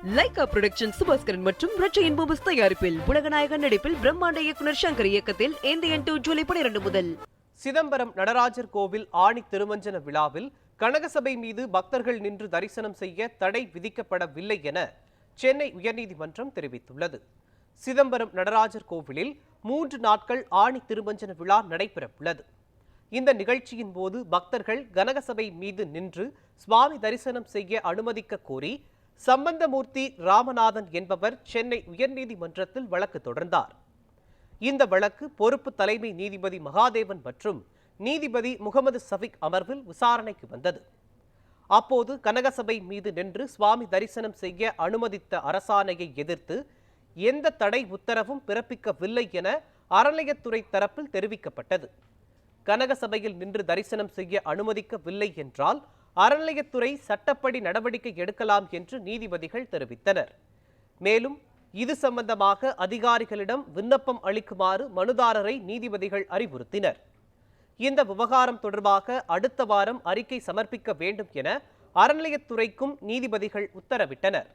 Lyca production Subaskaran மற்றும் ரச்சையின் பூபஸ் தயாரிப்பில் உலகநாயகன் நடிப்பில் பிரம்மாண்ட இயக்குனர் சங்கர் இயக்கத்தில் இந்தியன் 2 ஜூலை 12 முதல். சிதம்பரம் நடராஜர் கோவில் ஆணி திருமஞ்சன விழாவில் கனகசபை மீது பக்தர்கள் நின்று தரிசனம் செய்ய தடை விதிக்கப்படவில்லை என சென்னை உயர்நீதிமன்றம் தெரிவித்துள்ளது. சிதம்பரம் நடராஜர் கோவிலில் 3 நாட்கள் ஆணி திருமஞ்சன விழா நடைபெறவுள்ளது. இந்த நிகழ்ச்சியின் போது பக்தர்கள் கனகசபை மீது நின்று சுவாமி தரிசனம் செய்ய அனுமதிக்க கோரி சம்பந்தமூர்த்தி ராமநாதன் என்பவர் சென்னை உயர்நீதிமன்றத்தில் வழக்கு தொடர்ந்தார். இந்த வழக்கு பொறுப்பு தலைமை நீதிபதி மகாதேவன் மற்றும் நீதிபதி முகமது சஃபிக் அமர்வில் விசாரணைக்கு வந்தது. அப்போது கனகசபை மீது நின்று சுவாமி தரிசனம் செய்ய அனுமதித்த அரசாணையை எதிர்த்து எந்த தடை உத்தரவும் பிறப்பிக்கவில்லை என அறநிலையத்துறை தரப்பில் தெரிவிக்கப்பட்டது. கனகசபையில் நின்று தரிசனம் செய்ய அனுமதிக்கவில்லை என்றால் அறநிலையத்துறை சட்டப்படி நடவடிக்கை எடுக்கலாம் என்று நீதிபதிகள் தெரிவித்தனர். மேலும் இது சம்பந்தமாக அதிகாரிகளிடம் விண்ணப்பம் அளிக்குமாறு மனுதாரரை நீதிபதிகள் அறிவுறுத்தினர். இந்த விவகாரம் தொடர்பாக அடுத்த வாரம் அறிக்கை சமர்ப்பிக்க வேண்டும் என அறநிலையத்துறைக்கும் நீதிபதிகள் உத்தரவிட்டனர்.